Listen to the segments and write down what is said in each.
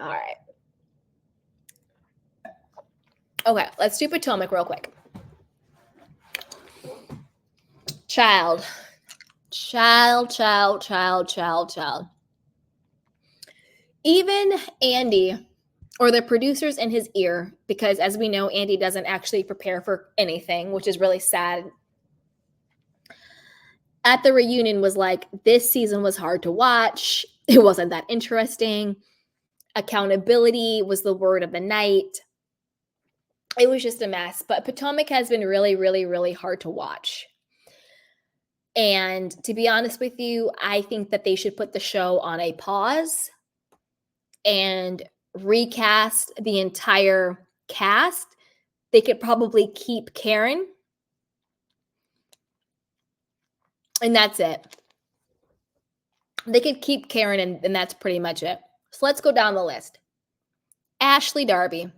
All right. Okay, let's do Potomac real quick. Child. Even Andy or the producers in his ear, because as we know, Andy doesn't actually prepare for anything, which is really sad. At the reunion was like, this season was hard to watch. It wasn't that interesting. Accountability was the word of the night. It was just a mess. But Potomac has been really, really, really hard to watch. And to be honest with you, I think that they should put the show on a pause and recast the entire cast. They could probably keep Karen. And that's it. They could keep Karen, and that's pretty much it. So let's go down the list. Ashley Darby.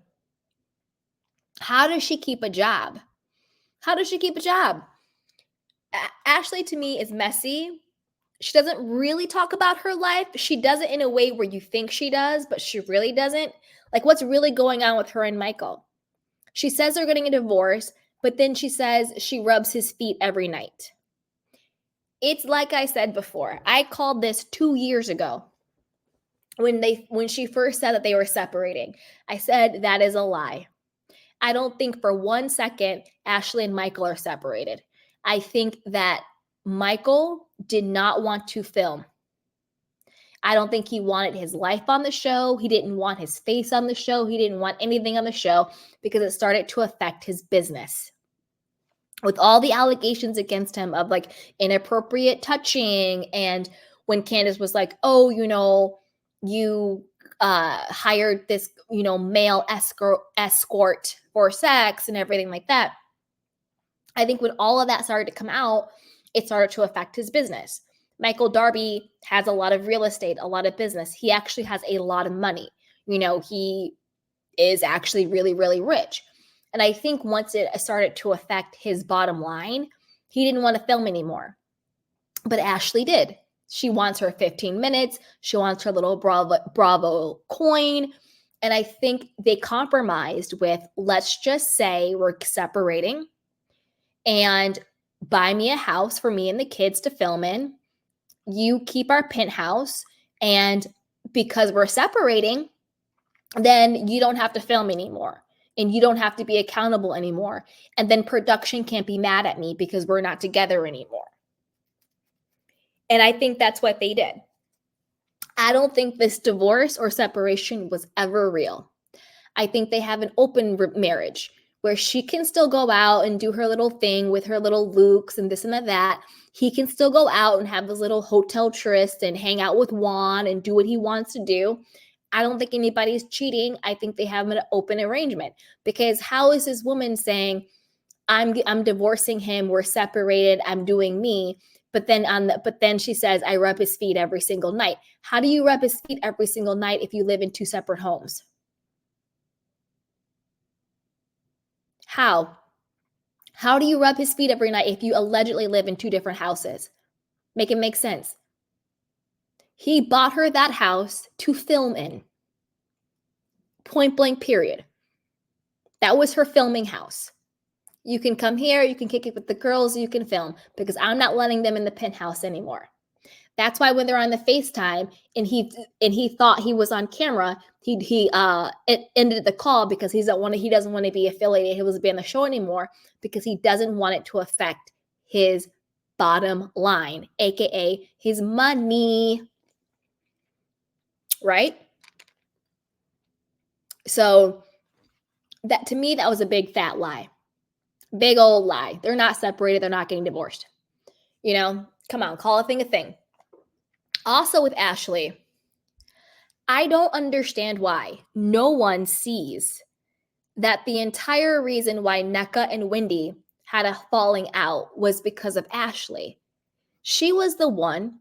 How does she keep a job? How does she keep a job? Ashley, to me, is messy. She doesn't really talk about her life. She does it in a way where you think she does, but she really doesn't. Like, what's really going on with her and Michael? She says they're getting a divorce, but then she says she rubs his feet every night. It's like I said before. I called this 2 years ago when she first said that they were separating. I said that is a lie. I don't think for 1 second Ashley and Michael are separated. I think that Michael did not want to film. I don't think he wanted his life on the show. He didn't want his face on the show. He didn't want anything on the show because it started to affect his business. With all the allegations against him of like inappropriate touching, and when Candiace was like, oh, you hired this, male escort for sex and everything like that. I think when all of that started to come out, it started to affect his business. Michael Darby has a lot of real estate, a lot of business. He actually has a lot of money. He is actually really, really rich. And I think once it started to affect his bottom line, he didn't want to film anymore. But Ashley did. She wants her 15 minutes. She wants her little Bravo coin. And I think they compromised with, let's just say we're separating and buy me a house for me and the kids to film in. You keep our penthouse. And because we're separating, then you don't have to film anymore. And you don't have to be accountable anymore. And then production can't be mad at me because we're not together anymore. And I think that's what they did. I don't think this divorce or separation was ever real. I think they have an open marriage where she can still go out and do her little thing with her little Lukes and this and that. He can still go out and have his little hotel tryst and hang out with Juan and do what he wants to do. I don't think anybody's cheating. I think they have an open arrangement, because how is this woman saying, I'm divorcing him, we're separated, I'm doing me, but then she says I rub his feet every single night. How do you rub his feet every single night if you live in 2 separate homes? How do you rub his feet every night if you allegedly live in 2 different houses? Make it make sense. He bought her that house to film in. Point blank, period. That was her filming house. You can come here, you can kick it with the girls, you can film, because I'm not letting them in the penthouse anymore. That's why when they're on the FaceTime and he thought he was on camera, he ended the call because he doesn't want to be affiliated. He wasn't be on the show anymore because he doesn't want it to affect his bottom line, aka his money. Right? So that, to me, that was a big fat lie. Big old lie. They're not separated. They're not getting divorced. Come on, call a thing a thing. Also with Ashley, I don't understand why no one sees that the entire reason why Nneka and Wendy had a falling out was because of Ashley. She was the one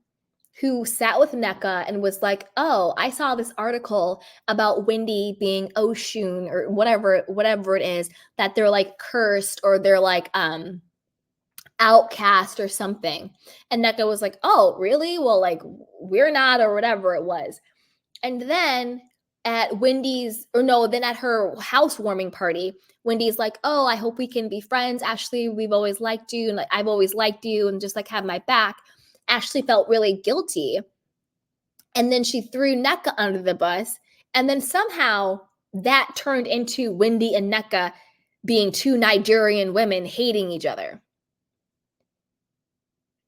who sat with Nneka and was like, oh, I saw this article about Wendy being Oshun or whatever it is, that they're like cursed or they're like outcast or something. And Nneka was like, oh, really? Well, like, we're not, or whatever it was. And then at Wendy's, or no, then at her housewarming party, Wendy's like, oh, I hope we can be friends. Ashley, we've always liked you. And like, I've always liked you and just like have my back. Ashley felt really guilty. And then she threw Nneka under the bus. And then somehow that turned into Wendy and Nneka being two Nigerian women hating each other.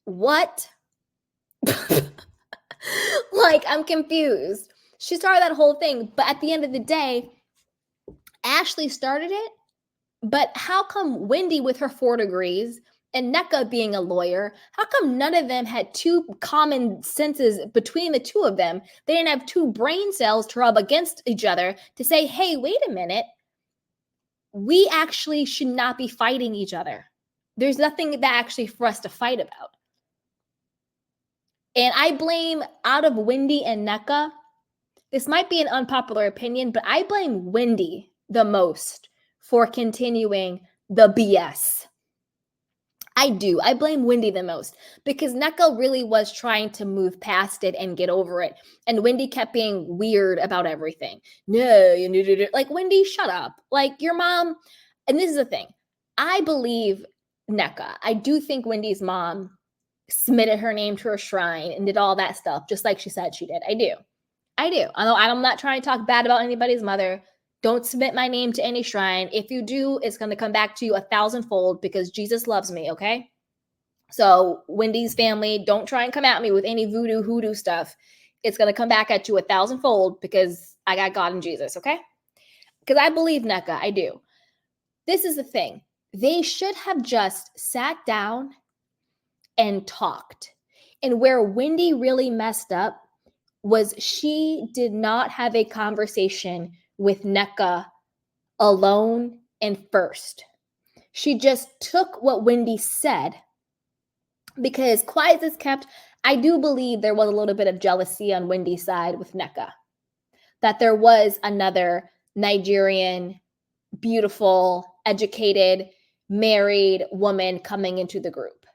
What? Like, I'm confused. She started that whole thing, but at the end of the day, Ashley started it. But how come Wendy with her 4 degrees and Nneka being a lawyer, how come none of them had two common senses between the two of them? They didn't have two brain cells to rub against each other to say, hey, wait a minute. We actually should not be fighting each other. There's nothing that actually for us to fight about. And I blame, out of Wendy and Nneka, this might be an unpopular opinion, but I blame Wendy the most for continuing the BS. I do. I blame Wendy the most because Nneka really was trying to move past it and get over it. And Wendy kept being weird about everything. No, you need to do, like, Wendy, shut up. Like, your mom, and this is the thing. I believe Nneka. I do think Wendy's mom submitted her name to her shrine and did all that stuff, just like she said she did. I do. Although I'm not trying to talk bad about anybody's mother. Don't submit my name to any shrine. If you do, it's going to come back to you 1,000-fold because Jesus loves me, okay? So Wendy's family, don't try and come at me with any voodoo, hoodoo stuff. It's going to come back at you 1,000-fold because I got God and Jesus, okay? Because I believe Nneka, I do. This is the thing. They should have just sat down and talked. And where Wendy really messed up was she did not have a conversation with Nneka alone and first. She just took what Wendy said because quiet as kept, I do believe there was a little bit of jealousy on Wendy's side with Nneka. That there was another Nigerian, beautiful, educated, married woman coming into the group.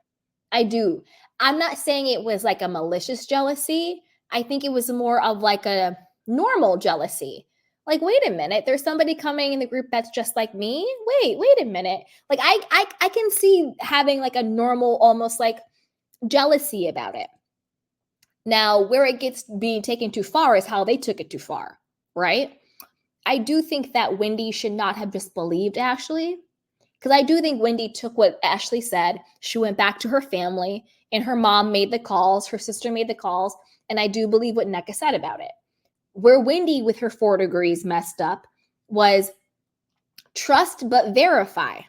I do. I'm not saying it was like a malicious jealousy. I think it was more of like a normal jealousy. Like, wait a minute, there's somebody coming in the group that's just like me. Wait a minute. Like, I can see having like a normal, almost like jealousy about it. Now, where it gets being taken too far is how they took it too far, right? I do think that Wendy should not have just believed Ashley. Because I do think Wendy took what Ashley said. She went back to her family and her mom made the calls. Her sister made the calls. And I do believe what Nneka said about it. Where Wendy with her 4 degrees messed up was trust but verify.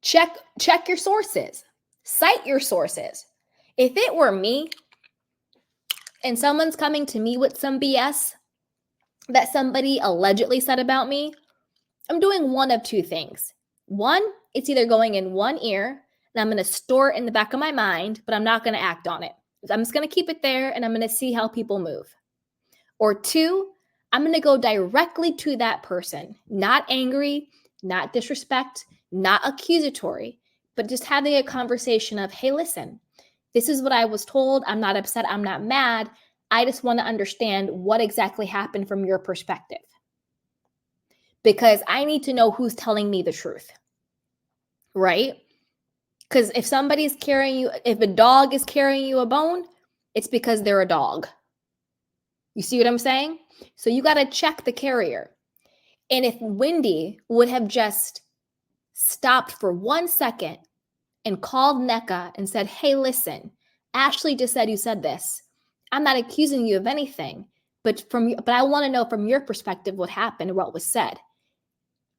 Check your sources. Cite your sources. If it were me and someone's coming to me with some BS that somebody allegedly said about me, I'm doing one of two things. One, it's either going in one ear and I'm going to store it in the back of my mind, but I'm not going to act on it. I'm just going to keep it there and I'm going to see how people move. Or two, I'm going to go directly to that person, not angry, not disrespect, not accusatory, but just having a conversation of, hey, listen, this is what I was told. I'm not upset. I'm not mad. I just want to understand what exactly happened from your perspective. Because I need to know who's telling me the truth, right? Because if somebody's carrying you, if a dog is carrying you a bone, it's because they're a dog. You see what I'm saying? So you got to check the carrier. And if Wendy would have just stopped for 1 second and called Nneka and said, hey, listen, Ashley just said you said this. I'm not accusing you of anything, but I want to know from your perspective what happened, what was said.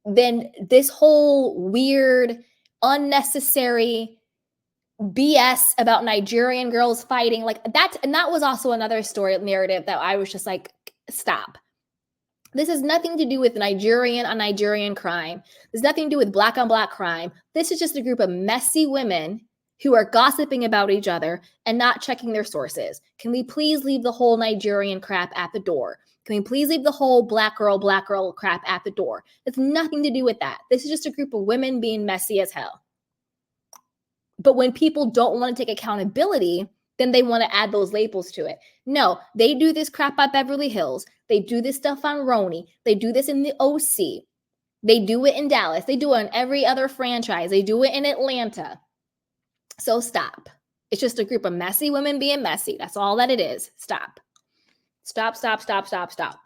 Then this whole weird, unnecessary BS about Nigerian girls fighting, like that, and that was also another story narrative that I was just like, stop. This has nothing to do with Nigerian on Nigerian crime. There's nothing to do with black on black crime. This is just a group of messy women who are gossiping about each other and not checking their sources. Can we please leave the whole Nigerian crap at the door? Can we please leave the whole black girl crap at the door? It's nothing to do with that. This is just a group of women being messy as hell. But when people don't want to take accountability, then they want to add those labels to it. No, they do this crap at Beverly Hills. They do this stuff on Roni. They do this in the OC. They do it in Dallas. They do it in every other franchise. They do it in Atlanta. So stop. It's just a group of messy women being messy. That's all that it is. Stop. Stop, stop, stop, stop, stop.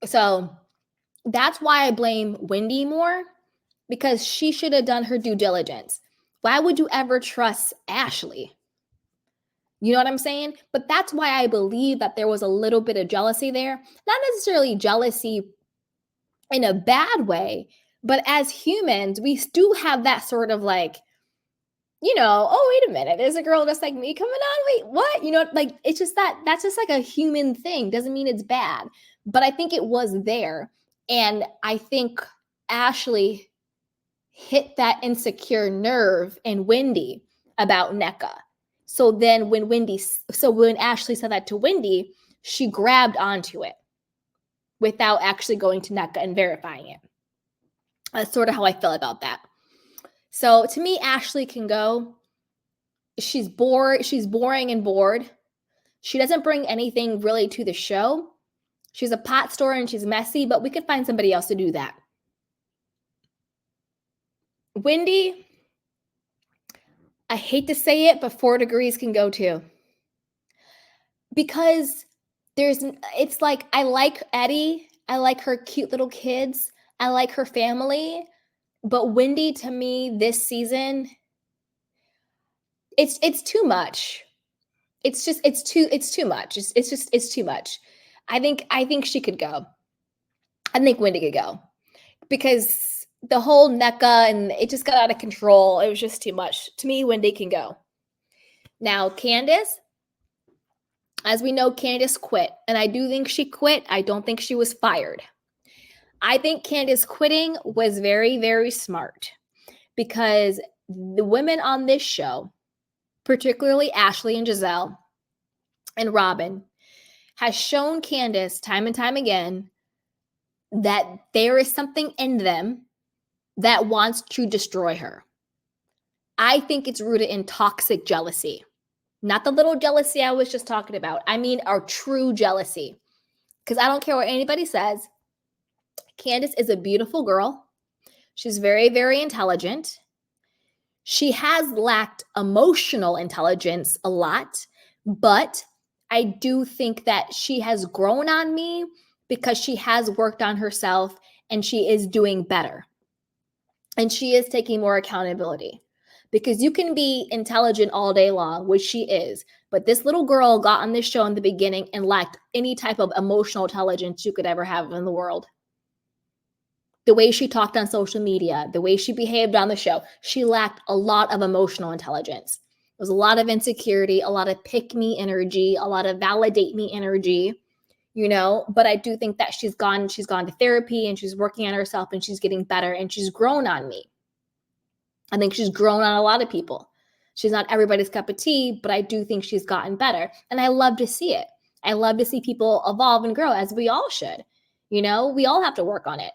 So that's why I blame Wendy more, because she should have done her due diligence. Why would you ever trust Ashley? You know what I'm saying? But that's why I believe that there was a little bit of jealousy there. Not necessarily jealousy in a bad way, but as humans, we do have that sort of like, oh, wait a minute, there's a girl just like me coming on. Wait, what? Like, it's just that's just like a human thing. Doesn't mean it's bad. But I think it was there. And I think Ashley hit that insecure nerve in Wendy about Nneka. So then when Ashley said that to Wendy, she grabbed onto it without actually going to Nneka and verifying it. That's sort of how I feel about that. So to me, Ashley can go. She's bored. She's boring and bored. She doesn't bring anything really to the show. She's a pot stirrer and she's messy, but we could find somebody else to do that. Wendy, I hate to say it, but 4 degrees can go too. Because it's like, I like Eddie. I like her cute little kids. I like her family. But Wendy, to me, this season, it's too much. It's too much. It's too much. I think she could go. I think Wendy could go. Because the whole Nneka, and it just got out of control. It was just too much. To me, Wendy can go. Now, Candiace, as we know, Candiace quit. And I do think she quit. I don't think she was fired. I think Candiace quitting was very, very smart, because the women on this show, particularly Ashley and Gizelle and Robyn, has shown Candiace time and time again that there is something in them that wants to destroy her. I think it's rooted in toxic jealousy. Not the little jealousy I was just talking about. I mean our true jealousy. Because I don't care what anybody says. Candiace is a beautiful girl. She's very, very intelligent. She has lacked emotional intelligence a lot, but I do think that she has grown on me because she has worked on herself and she is doing better. And she is taking more accountability, because you can be intelligent all day long, which she is. But this little girl got on this show in the beginning and lacked any type of emotional intelligence you could ever have in the world. The way she talked on social media, the way she behaved on the show, she lacked a lot of emotional intelligence. There was a lot of insecurity, a lot of pick me energy, a lot of validate me energy, but I do think that she's gone to therapy and she's working on herself and she's getting better and she's grown on me. I think she's grown on a lot of people. She's not everybody's cup of tea, but I do think she's gotten better. And I love to see it. I love to see people evolve and grow, as we all should. We all have to work on it.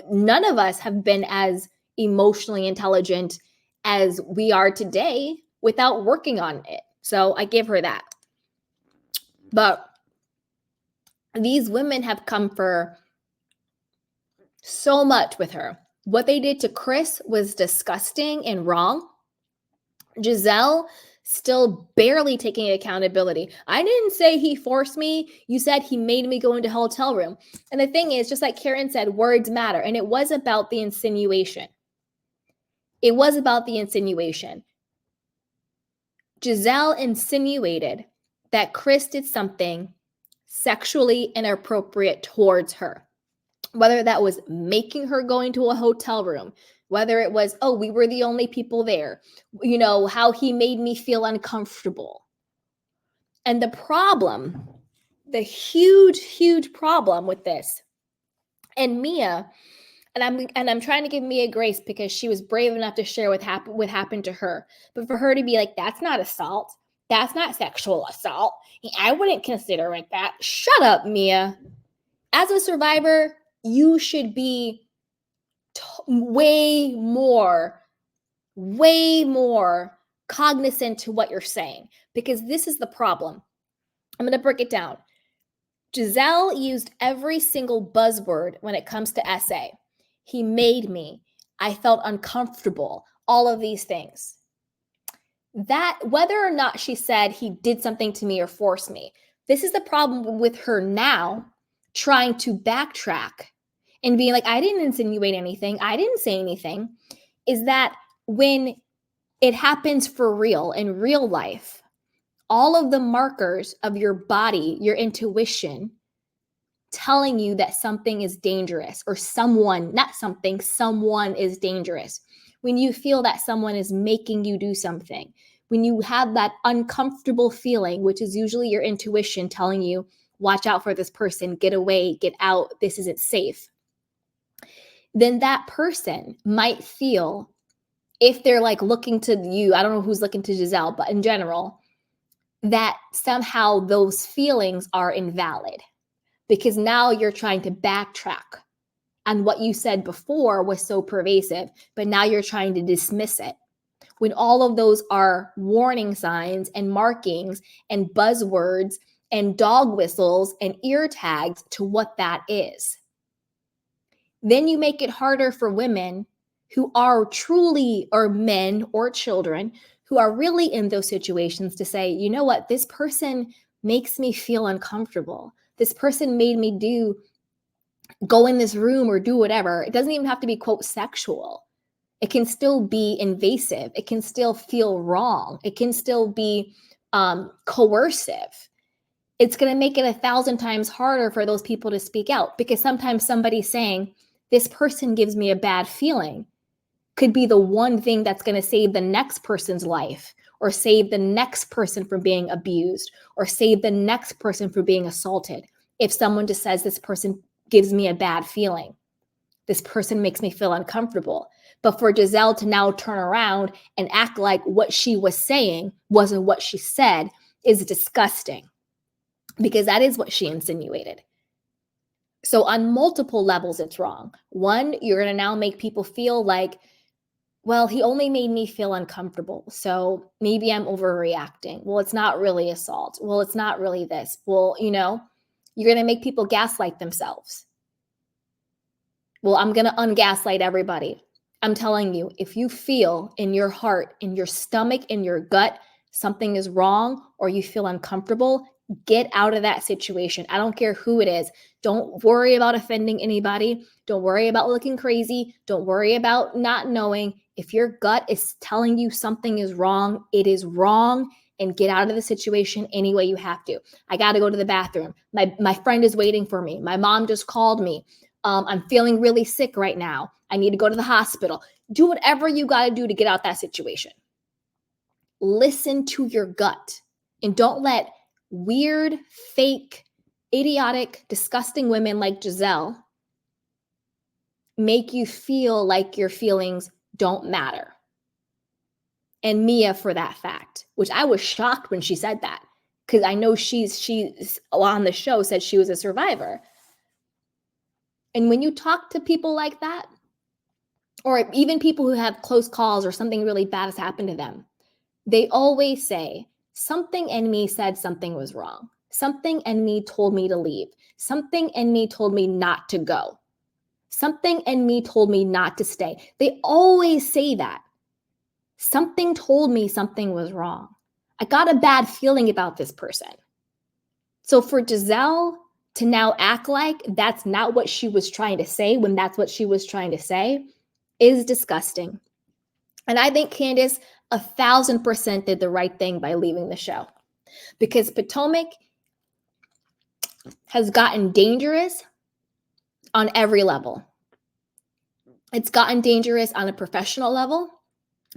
None of us have been as emotionally intelligent as we are today without working on it. So I give her that. But these women have come for so much with her. What they did to Chris was disgusting and wrong. Gizelle still barely taking accountability. I didn't say he forced me. You said he made me go into a hotel room. And the thing is, just like Karen said, words matter. And it was about the insinuation. Gizelle insinuated that Chris did something sexually inappropriate towards her. Whether that was making her go into a hotel room, whether it was, oh, we were the only people there, how he made me feel uncomfortable. And the problem, the huge, huge problem with this, and Mia, and I'm trying to give Mia grace because she was brave enough to share what happened to her. But for her to be like, that's not assault, that's not sexual assault, I wouldn't consider it that. Shut up, Mia. As a survivor, you should be way more cognizant to what you're saying, because this is the problem. I'm going to break it down. Gizelle used every single buzzword when it comes to SA. He made me. I felt uncomfortable. All of these things. That, whether or not she said he did something to me or forced me, this is the problem with her now trying to backtrack and being like, I didn't insinuate anything. I didn't say anything. Is that when it happens for real in real life, all of the markers of your body, your intuition, telling you that something is dangerous, or someone, not something, someone is dangerous. When you feel that someone is making you do something, when you have that uncomfortable feeling, which is usually your intuition telling you, watch out for this person, get away, get out, this isn't safe, then that person might feel, if they're like looking to you, I don't know who's looking to Gizelle, but in general, that somehow those feelings are invalid, because now you're trying to backtrack on what you said before was so pervasive, but now you're trying to dismiss it, when all of those are warning signs and markings and buzzwords and dog whistles and ear tags to what that is. Then you make it harder for women who are truly, or men or children who are really in those situations, to say, you know what, this person makes me feel uncomfortable. This person made me go in this room or do whatever. It doesn't even have to be, quote, sexual. It can still be invasive. It can still feel wrong. It can still be coercive. It's going to make it 1,000 times harder for those people to speak out, because sometimes somebody saying, this person gives me a bad feeling, could be the one thing that's going to save the next person's life, or save the next person from being abused, or save the next person from being assaulted. If someone just says, this person gives me a bad feeling, this person makes me feel uncomfortable. But for Gizelle to now turn around and act like what she was saying wasn't what she said is disgusting, because that is what she insinuated. So on multiple levels, it's wrong. One, you're going to now make people feel like, well, he only made me feel uncomfortable, so maybe I'm overreacting. Well, it's not really assault. Well, it's not really this. Well, you're going to make people gaslight themselves. Well, I'm going to ungaslight everybody. I'm telling you, if you feel in your heart, in your stomach, in your gut, something is wrong, or you feel uncomfortable, get out of that situation. I don't care who it is. Don't worry about offending anybody. Don't worry about looking crazy. Don't worry about not knowing. If your gut is telling you something is wrong, it is wrong, and get out of the situation any way you have to. I got to go to the bathroom. My friend is waiting for me. My mom just called me. I'm feeling really sick right now. I need to go to the hospital. Do whatever you got to do to get out that situation. Listen to your gut, and don't let weird, fake, idiotic, disgusting women like Gizelle make you feel like your feelings don't matter. And Mia, for that fact, which I was shocked when she said that, because I know she's on the show said she was a survivor. And when you talk to people like that, or even people who have close calls or something really bad has happened to them, they always say, something in me said something was wrong. Something in me told me to leave. Something in me told me not to go. Something in me told me not to stay. They always say that. Something told me something was wrong. I got a bad feeling about this person. So for Gizelle to now act like that's not what she was trying to say when that's what she was trying to say is disgusting. And I think Candiace 1,000% did the right thing by leaving the show, because Potomac has gotten dangerous on every level. It's gotten dangerous on a professional level.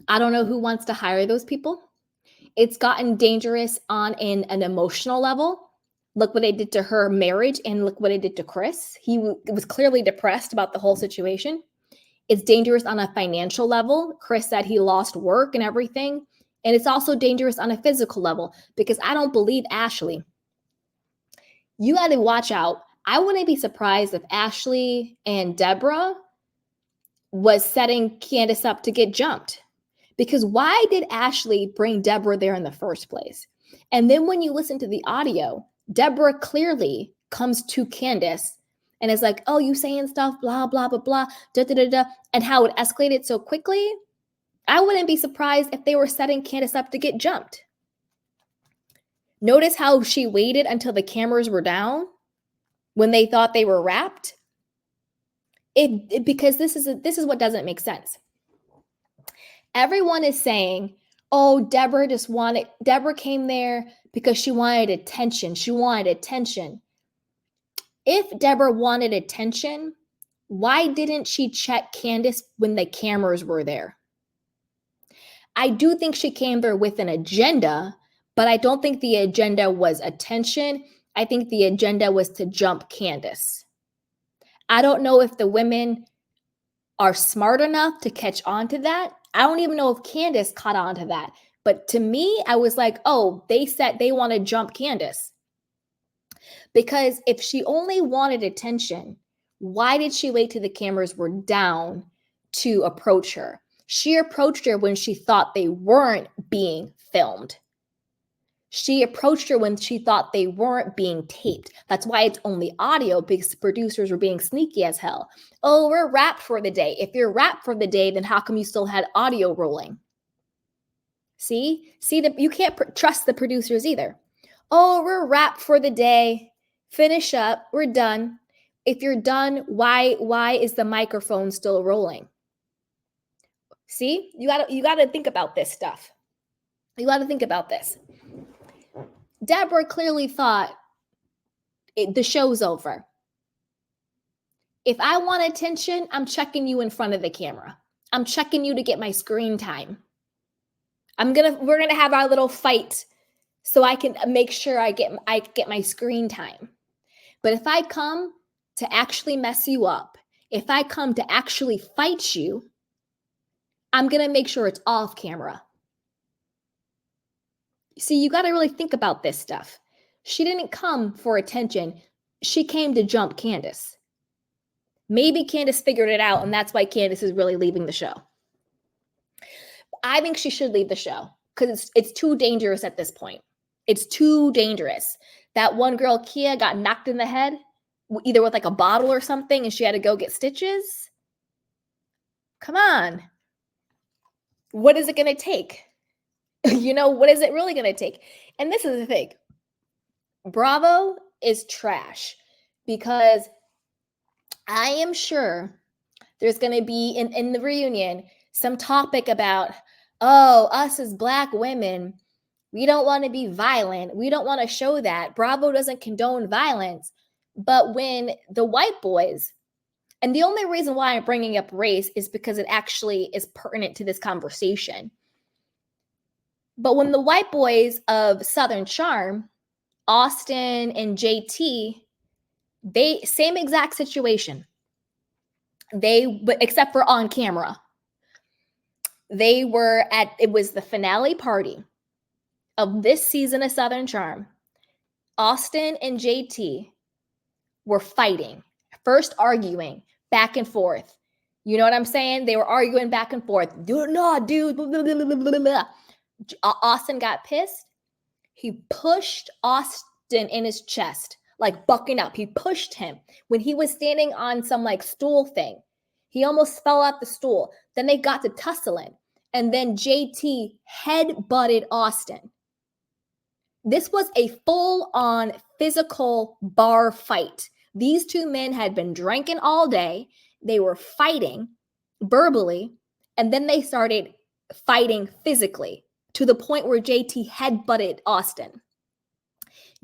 I don't know who wants to hire those people. It's gotten dangerous on an emotional level. Look what they did to her marriage, and look what it did to Chris. He was clearly depressed about the whole situation. It's dangerous on a financial level. Chris said he lost work and everything. And it's also dangerous on a physical level, because I don't believe Ashley. You got to watch out. I wouldn't be surprised if Ashley and Deborah was setting Candiace up to get jumped, Because why did Ashley bring Deborah there in the first place? And then when you listen to the audio, Deborah clearly comes to Candiace and is like, oh, you saying stuff, blah, blah, blah, blah, da, da, da, da. And how it escalated so quickly, I wouldn't be surprised if they were setting Candiace up to get jumped. Notice how she waited until the cameras were down when they thought they were wrapped. Because this is what doesn't make sense. Everyone is saying, oh, Deborah came there because she wanted attention. She wanted attention. If Deborah wanted attention, why didn't she check Candiace when the cameras were there? I do think she came there with an agenda, but I don't think the agenda was attention. I think the agenda was to jump Candiace. I don't know if the women are smart enough to catch on to that. I don't even know if Candiace caught on to that. But to me, I was like, oh, they said they want to jump Candiace. Because if she only wanted attention, why did she wait till the cameras were down to approach her? She approached her when she thought they weren't being filmed. She approached her when she thought they weren't being taped. That's why it's only audio, because the producers were being sneaky as hell. Oh, we're wrapped for the day. If you're wrapped for the day, then how come you still had audio rolling? See that you can't trust the producers either. Oh, we're wrapped for the day. Finish up. We're done. If you're done, why is the microphone still rolling? See, you gotta think about this stuff. You gotta think about this. Deborah clearly thought the show's over. If I want attention, I'm checking you in front of the camera. I'm checking you to get my screen time. We're gonna have our little fight so I can make sure I get my screen time. But if I come to actually mess you up, if I come to actually fight you, I'm gonna make sure it's off camera. See, you got to really think about this stuff. She didn't come for attention. She came to jump Candiace. Maybe Candiace figured it out, and that's why Candiace is really leaving the show. I think she should leave the show because it's too dangerous at this point. It's too dangerous. That one girl, Kia, got knocked in the head, either with like a bottle or something, and she had to go get stitches. Come on. What is it going to take? What is it really going to take? And this is the thing. Bravo is trash because I am sure there's going to be in the reunion some topic about, oh, us as Black women, we don't want to be violent. We don't want to show that. Bravo doesn't condone violence. But when the white boys, and the only reason why I'm bringing up race is because it actually is pertinent to this conversation. But when the white boys of Southern Charm, Austin and JT, same exact situation. Except for on camera. It was the finale party of this season of Southern Charm. Austin and JT were fighting, first arguing back and forth. You know what I'm saying? They were arguing back and forth. No, dude. Blah, blah, blah, blah, blah. Austin got pissed. He pushed Austin in his chest, like bucking up. He pushed him when he was standing on some like stool thing. He almost fell off the stool. Then they got to tussling. And then JT head-butted Austin. This was a full-on physical bar fight. These two men had been drinking all day. They were fighting verbally, and then they started fighting physically to the point where JT headbutted Austin.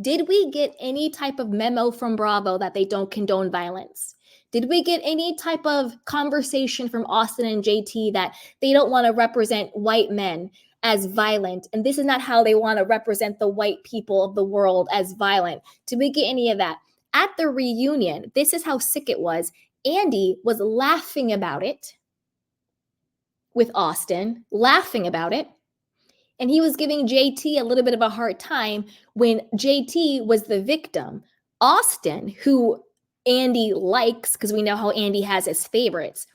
Did we get any type of memo from Bravo that they don't condone violence? Did we get any type of conversation from Austin and JT that they don't want to represent white men as violent? And this is not how they want to represent the white people of the world as violent. Did we get any of that? At the reunion, this is how sick it was. Andy was laughing about it with Austin, laughing about it. And he was giving JT a little bit of a hard time when JT was the victim. Austin, who Andy likes, because we know how Andy has his favorites.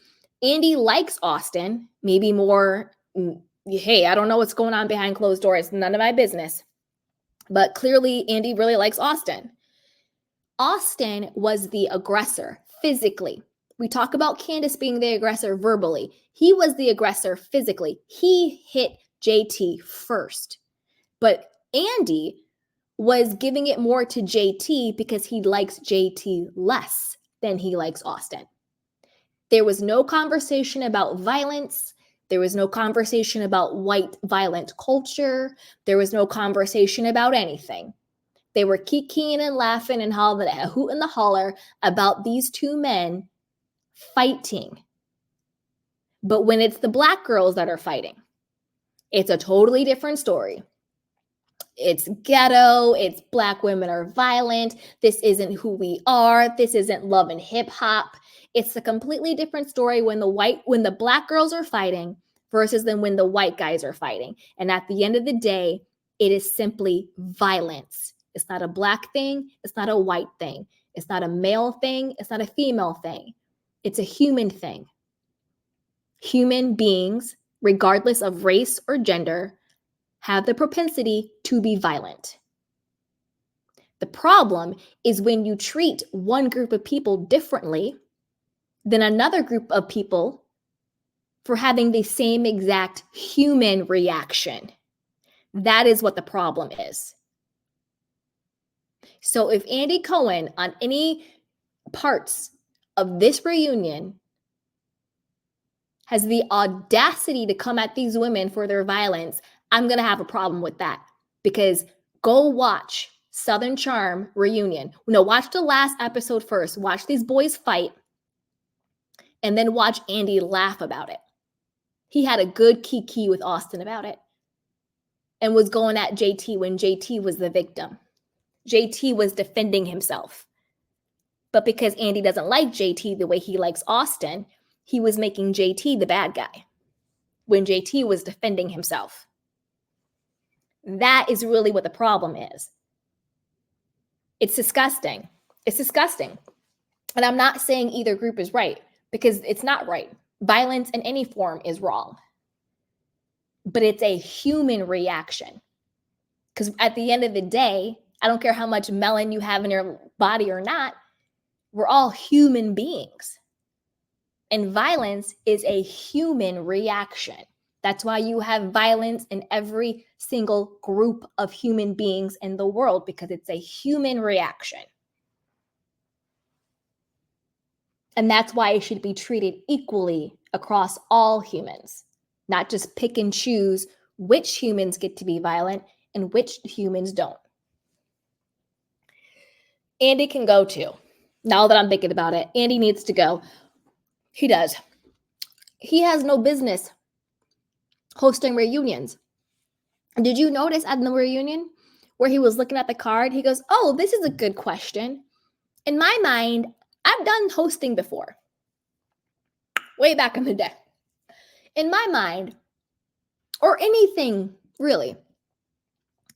Andy likes Austin, maybe more Hey, I don't know what's going on behind closed doors. None of my business. But clearly, Andy really likes Austin. Austin was the aggressor physically. We talk about Candiace being the aggressor verbally. He was the aggressor physically. He hit JT first. But Andy was giving it more to JT because he likes JT less than he likes Austin. There was no conversation about violence. There was no conversation about white violent culture. There was no conversation about anything. They were kikiing and laughing and hooting the holler about these two men fighting. But when it's the Black girls that are fighting, it's a totally different story. It's ghetto. It's Black women are violent. This isn't who we are. This isn't love and hip hop. It's a completely different story when the Black girls are fighting versus than when the white guys are fighting. And at the end of the day, it is simply violence. It's not a Black thing. It's not a white thing. It's not a male thing. It's not a female thing. It's a human thing. Human beings, regardless of race or gender, have the propensity to be violent. The problem is when you treat one group of people differently than another group of people for having the same exact human reaction. That is what the problem is. So if Andy Cohen on any parts of this reunion has the audacity to come at these women for their violence, I'm going to have a problem with that, because go watch Southern Charm reunion. No, watch the last episode first. Watch these boys fight and then watch Andy laugh about it. He had a good kiki with Austin about it and was going at JT when JT was the victim. JT was defending himself. But because Andy doesn't like JT the way he likes Austin, he was making JT the bad guy when JT was defending himself. That is really what the problem is. It's disgusting. It's disgusting. And I'm not saying either group is right, because it's not right. Violence in any form is wrong. But it's a human reaction. Because at the end of the day, I don't care how much melanin you have in your body or not, we're all human beings. And violence is a human reaction. That's why you have violence in every single group of human beings in the world, because it's a human reaction. And that's why it should be treated equally across all humans, not just pick and choose which humans get to be violent and which humans don't. Andy can go too. Now that I'm thinking about it, Andy needs to go. He does. He has no business hosting reunions. Did you notice at the reunion where he was looking at the card? He goes, "Oh, this is a good question. In my mind, I've done hosting before. Way back in the day. In my mind, or anything really,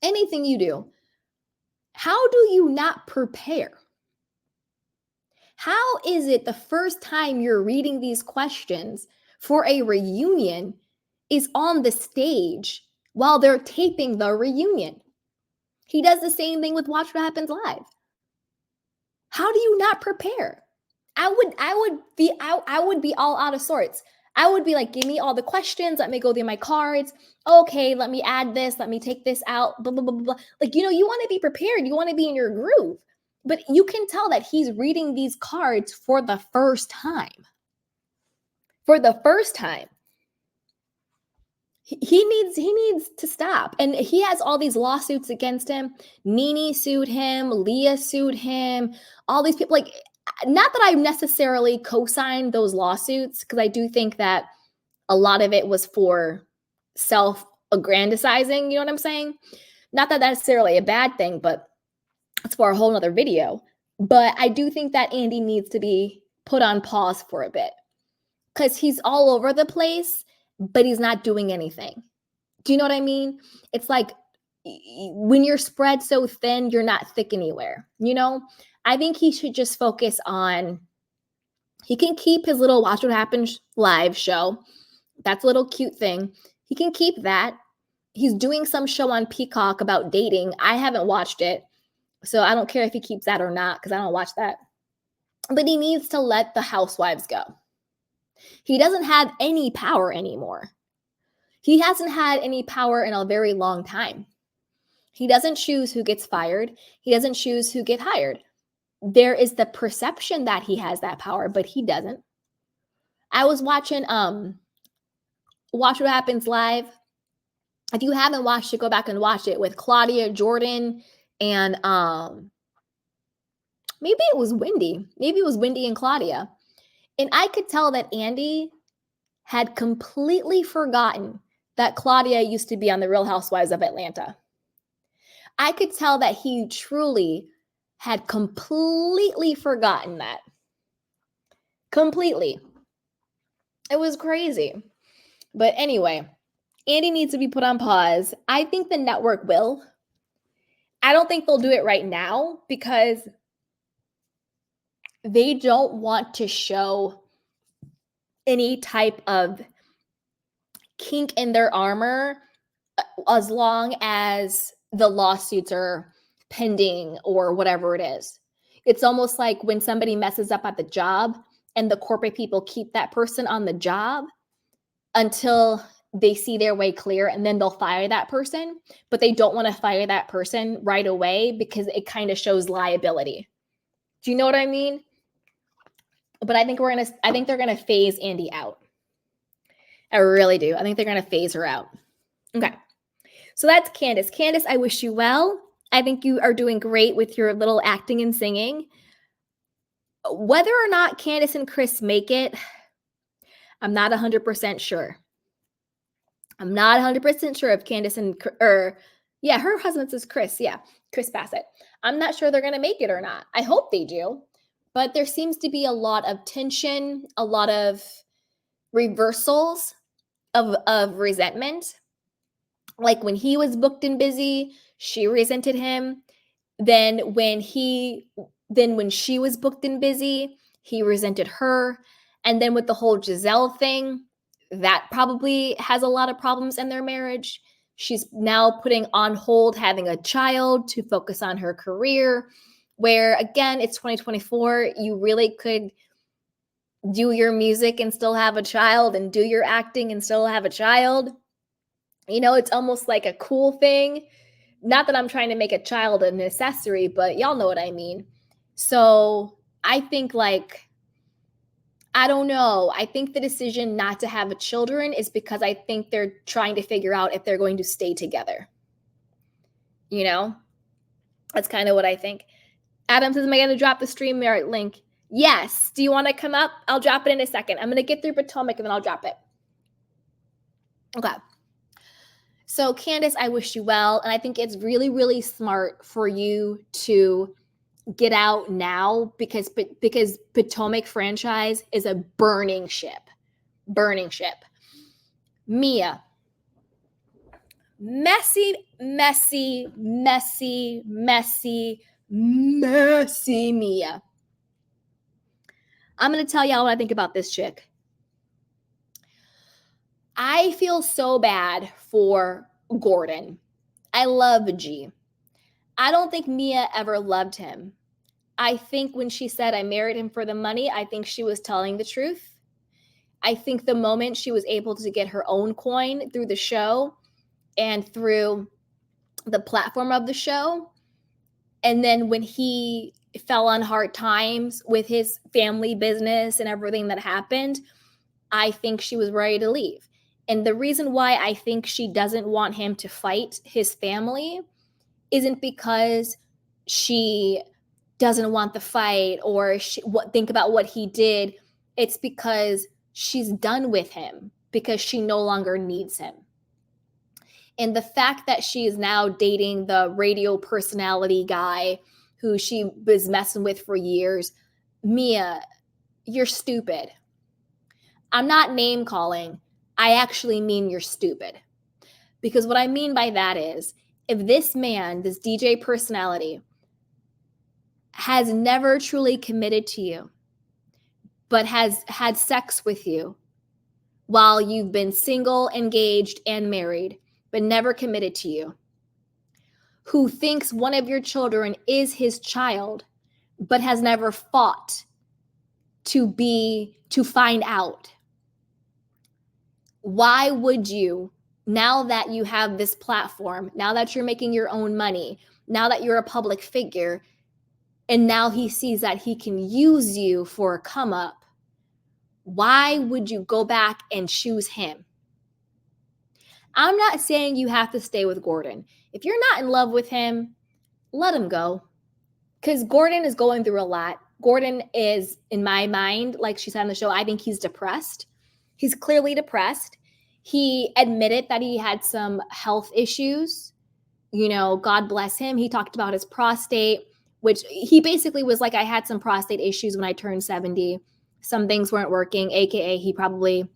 anything you do, how do you not prepare? How is it the first time you're reading these questions for a reunion is on the stage while they're taping the reunion?" He does the same thing with Watch What Happens Live. How do you not prepare? I would be all out of sorts. I would be like, give me all the questions. Let me go through my cards. Okay, let me add this. Let me take this out. Blah, blah, blah, blah. Like, you want to be prepared. You want to be in your groove. But you can tell that he's reading these cards for the first time. For the first time. He needs to stop. And he has all these lawsuits against him. Nene sued him. Leah sued him. All these people. Like, not that I necessarily co-signed those lawsuits, because I do think that a lot of it was for self-aggrandizing. You know what I'm saying? Not that that's necessarily a bad thing, but it's for a whole nother video. But I do think that Andy needs to be put on pause for a bit, because he's all over the place, but he's not doing anything. Do you know what I mean? It's like when you're spread so thin, you're not thick anywhere. I think he should just focus on, he can keep his little Watch What Happens Live show. That's a little cute thing. He can keep that. He's doing some show on Peacock about dating. I haven't watched it, so I don't care if he keeps that or not because I don't watch that. But he needs to let the housewives go. He doesn't have any power anymore. He hasn't had any power in a very long time. He doesn't choose who gets fired. He doesn't choose who get hired. There is the perception that he has that power, but he doesn't. I was watching Watch What Happens Live. If you haven't watched it, go back and watch it with Claudia Jordan and maybe it was Wendy. Maybe it was Wendy and Claudia. And I could tell that Andy had completely forgotten that Claudia used to be on The Real Housewives of Atlanta. I could tell that he truly had completely forgotten that. Completely. It was crazy. But anyway, Andy needs to be put on pause. I think the network will. I don't think they'll do it right now because they don't want to show any type of kink in their armor as long as the lawsuits are pending or whatever it is. It's almost like when somebody messes up at the job and the corporate people keep that person on the job until they see their way clear, and then they'll fire that person, but they don't want to fire that person right away because it kind of shows liability. Do you know what I mean? But I think they're gonna phase Andy out. I really do. I think they're gonna phase her out. Okay. So that's Candiace. Candiace, I wish you well. I think you are doing great with your little acting and singing. Whether or not Candiace and Chris make it, I'm not 100% sure. I'm not 100% sure if Candiace and, her husband is Chris. Yeah, Chris Bassett. I'm not sure they're going to make it or not. I hope they do. But there seems to be a lot of tension, a lot of reversals of resentment. Like when he was booked and busy, she resented him. Then when she was booked and busy, he resented her. And then with the whole Gizelle thing, that probably has a lot of problems in their marriage. She's now putting on hold having a child to focus on her career, where again, it's 2024. You really could do your music and still have a child and do your acting and still have a child. You know, it's almost like a cool thing. Not that I'm trying to make a child an accessory, but y'all know what I mean. So I think I don't know. I think the decision not to have children is because I think they're trying to figure out if they're going to stay together. You know, that's kind of what I think. Adam says, am I going to drop the StreamYard link? Yes. Do you want to come up? I'll drop it in a second. I'm going to get through Potomac and then I'll drop it. Okay. So Candiace, I wish you well. And I think it's really, really smart for you to get out now because Potomac franchise is a burning ship. Mia. Messy Mia. I'm going to tell y'all what I think about this chick. I feel so bad for Gordon. I love G. I don't think Mia ever loved him. I think when she said I married him for the money, I think she was telling the truth. I think the moment she was able to get her own coin through the show and through the platform of the show, and then when he fell on hard times with his family business and everything that happened, I think she was ready to leave. And the reason why I think she doesn't want him to fight his family isn't because she doesn't want the fight or think about what he did. It's because she's done with him because she no longer needs him. And the fact that she is now dating the radio personality guy who she was messing with for years, Mia, you're stupid. I'm not name calling. I actually mean you're stupid. Because what I mean by that is, if this man, this DJ personality, has never truly committed to you, but has had sex with you, while you've been single, engaged, and married, but never committed to you, who thinks one of your children is his child, but has never fought to find out. Why would you, now that you have this platform, now that you're making your own money, now that you're a public figure, and now he sees that he can use you for a come up, why would you go back and choose him? I'm not saying you have to stay with Gordon. If you're not in love with him, let him go. Because Gordon is going through a lot. Gordon is, in my mind, like she said on the show, I think he's depressed. He's clearly depressed. He admitted that he had some health issues. You know, God bless him. He talked about his prostate, which he basically was like, I had some prostate issues when I turned 70. Some things weren't working, AKA he probably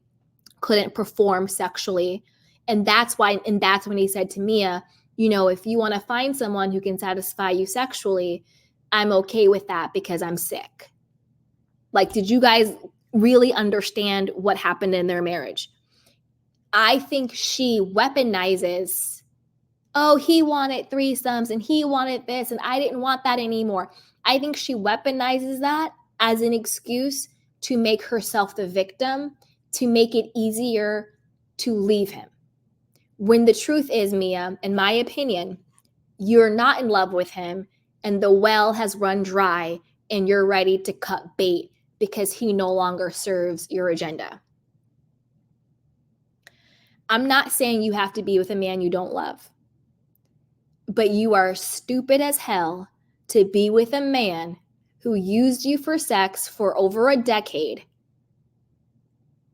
couldn't perform sexually. And that's when he said to Mia, you know, if you want to find someone who can satisfy you sexually, I'm okay with that because I'm sick. Like, did you guys really understand what happened in their marriage? I think she weaponizes, oh, he wanted threesomes and he wanted this and I didn't want that anymore. I think she weaponizes that as an excuse to make herself the victim, to make it easier to leave him. When the truth is, Mia, in my opinion, you're not in love with him and the well has run dry and you're ready to cut bait because he no longer serves your agenda. I'm not saying you have to be with a man you don't love, but you are stupid as hell to be with a man who used you for sex for over a decade,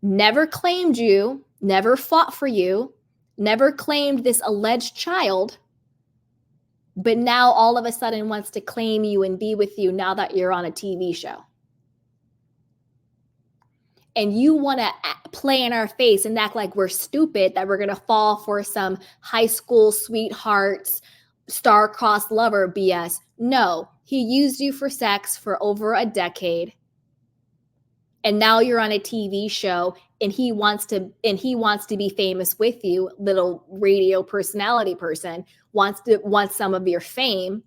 never claimed you, never fought for you, never claimed this alleged child, but now all of a sudden wants to claim you and be with you now that you're on a TV show. And you want to play in our face and act like we're stupid, that we're going to fall for some high school sweethearts, star-crossed lover BS. No, he used you for sex for over a decade. And now you're on a TV show and he wants to be famous with you, little radio personality person, wants some of your fame.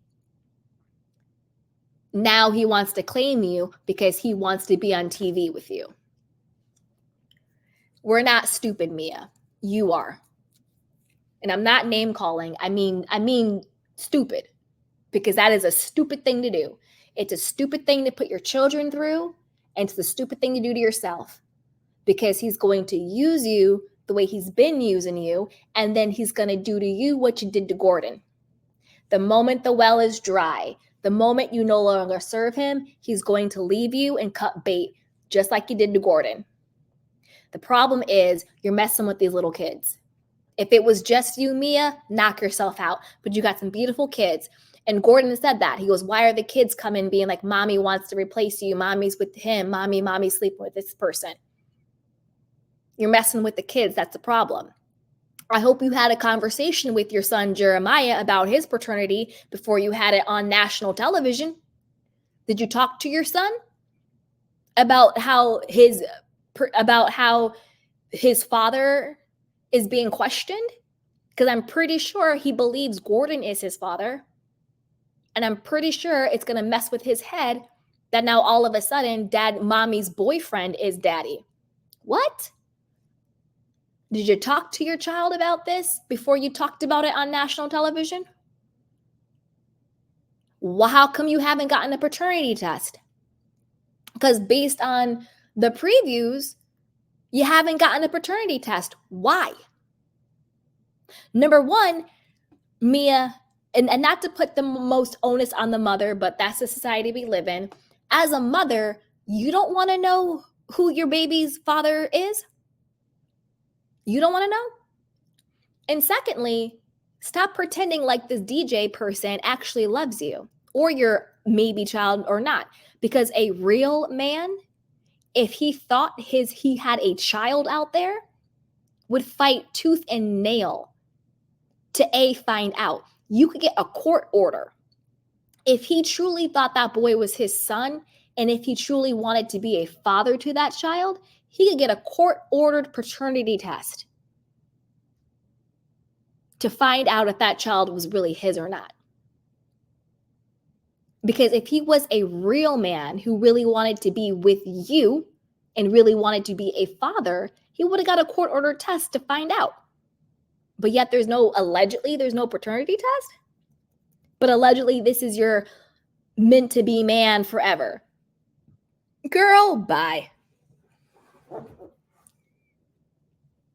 Now he wants to claim you because he wants to be on TV with you. We're not stupid, Mia. You are. And I'm not name calling. I mean stupid, because that is a stupid thing to do. It's a stupid thing to put your children through, and it's the stupid thing to do to yourself, because he's going to use you the way he's been using you, and then he's going to do to you what you did to Gordon. The moment the well is dry, the moment you no longer serve him, he's going to leave you and cut bait, just like he did to Gordon. The problem is you're messing with these little kids. If it was just you, Mia, knock yourself out. But you got some beautiful kids. And Gordon said that. He goes, why are the kids coming being like, mommy wants to replace you. Mommy's with him. Mommy's sleeping with this person. You're messing with the kids. That's the problem. I hope you had a conversation with your son, Jeremiah, about his paternity before you had it on national television. Did you talk to your son about how his father is being questioned? Because I'm pretty sure he believes Gordon is his father. And I'm pretty sure it's going to mess with his head that now all of a sudden mommy's boyfriend is daddy. What? Did you talk to your child about this before you talked about it on national television? Well, how come you haven't gotten a paternity test? Because based on the previews, you haven't gotten a paternity test. Why? Number one, Mia, and not to put the most onus on the mother, but that's the society we live in. As a mother, you don't want to know who your baby's father is? You don't want to know? And secondly, stop pretending like this DJ person actually loves you, or your maybe child or not. Because a real man, if he thought he had a child out there, would fight tooth and nail to find out. You could get a court order. If he truly thought that boy was his son And if he truly wanted to be a father to that child, he could get a court-ordered paternity test to find out if that child was really his or not. Because if he was a real man who really wanted to be with you and really wanted to be a father, he would have got a court-ordered test to find out. But yet there's no paternity test. But allegedly this is your meant to be man forever. Girl, bye.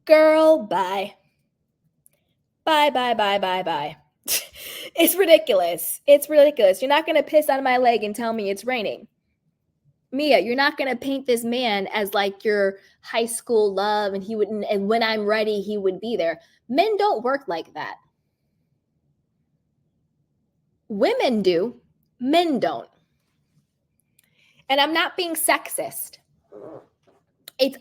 Girl, bye. Bye, bye, bye, bye, bye. It's ridiculous. It's ridiculous. You're not going to piss on my leg and tell me it's raining. Mia, you're not going to paint this man as like your high school love and when I'm ready, he would be there. Men don't work like that. Women do. Men don't. And I'm not being sexist.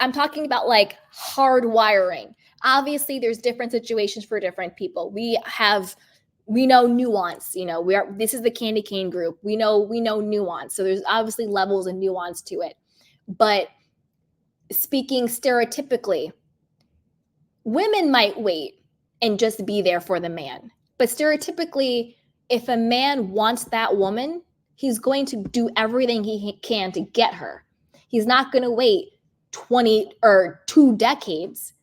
I'm talking about like hardwiring. Obviously, there's different situations for different people. We know nuance. This is the candy cane group. We know nuance. So there's obviously levels and nuance to it. But speaking stereotypically, women might wait and just be there for the man. But stereotypically, if a man wants that woman, he's going to do everything he can to get her. He's not going to wait 20 or 2 decades,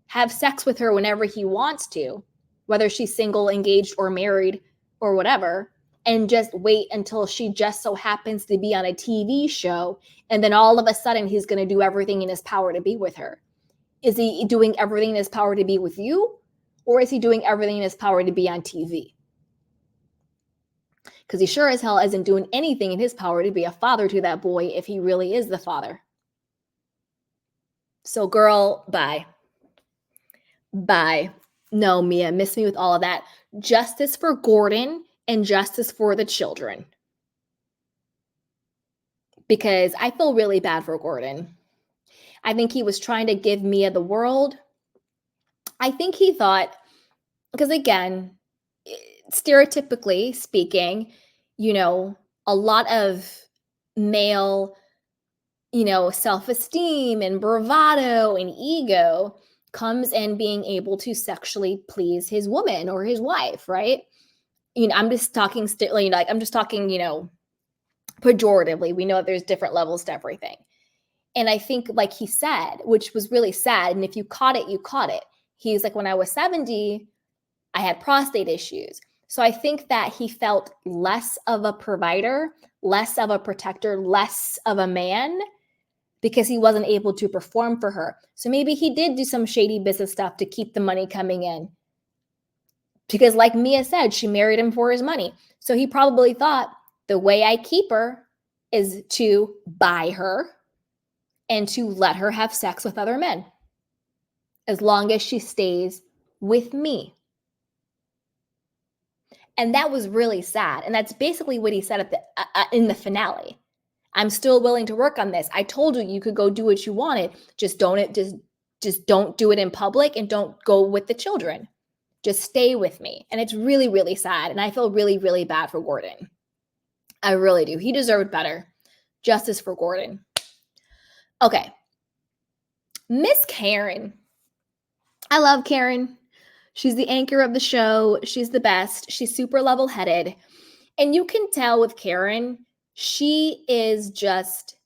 have sex with her whenever he wants to, whether she's single, engaged, or married, or whatever, and just wait until she just so happens to be on a TV show, and then all of a sudden he's going to do everything in his power to be with her. Is he doing everything in his power to be with you, or is he doing everything in his power to be on TV? Because he sure as hell isn't doing anything in his power to be a father to that boy if he really is the father. So girl, bye. Bye. No, Mia, miss me with all of that. Justice for Gordon and justice for the children. Because I feel really bad for Gordon. I think he was trying to give Mia the world. I think he thought, because again, stereotypically speaking, a lot of male, self-esteem and bravado and ego comes in being able to sexually please his woman or his wife, right? I'm just talking, pejoratively. We know that there's different levels to everything. And I think, like he said, which was really sad, and if you caught it, you caught it. He's like, when I was 70, I had prostate issues. So I think that he felt less of a provider, less of a protector, less of a man, because he wasn't able to perform for her. So maybe he did do some shady business stuff to keep the money coming in. Because like Mia said, she married him for his money. So he probably thought, the way I keep her is to buy her and to let her have sex with other men, as long as she stays with me. And that was really sad. And that's basically what he said in the finale. I'm still willing to work on this. I told you could go do what you wanted. Just don't do it in public, and don't go with the children. Just stay with me. And it's really, really sad. And I feel really, really bad for Gordon. I really do. He deserved better. Justice for Gordon. Okay. Miss Karen. I love Karen. She's the anchor of the show. She's the best. She's super level-headed. And you can tell with Karen, she is just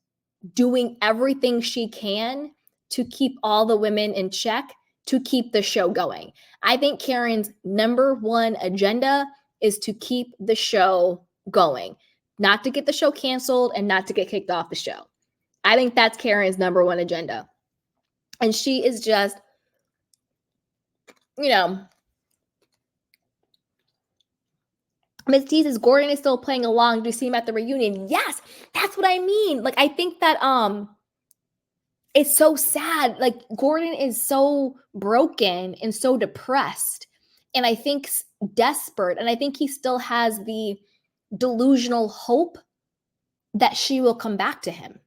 doing everything she can to keep all the women in check, to keep the show going. I think Karen's number one agenda is to keep the show going, not to get the show canceled and not to get kicked off the show. I think that's Karen's number one agenda. And she is just, Miss T says, Gordon is still playing along. Do you see him at the reunion? Yes, that's what I mean. Like, I think that it's so sad. Like, Gordon is so broken and so depressed, and I think desperate. And I think he still has the delusional hope that she will come back to him.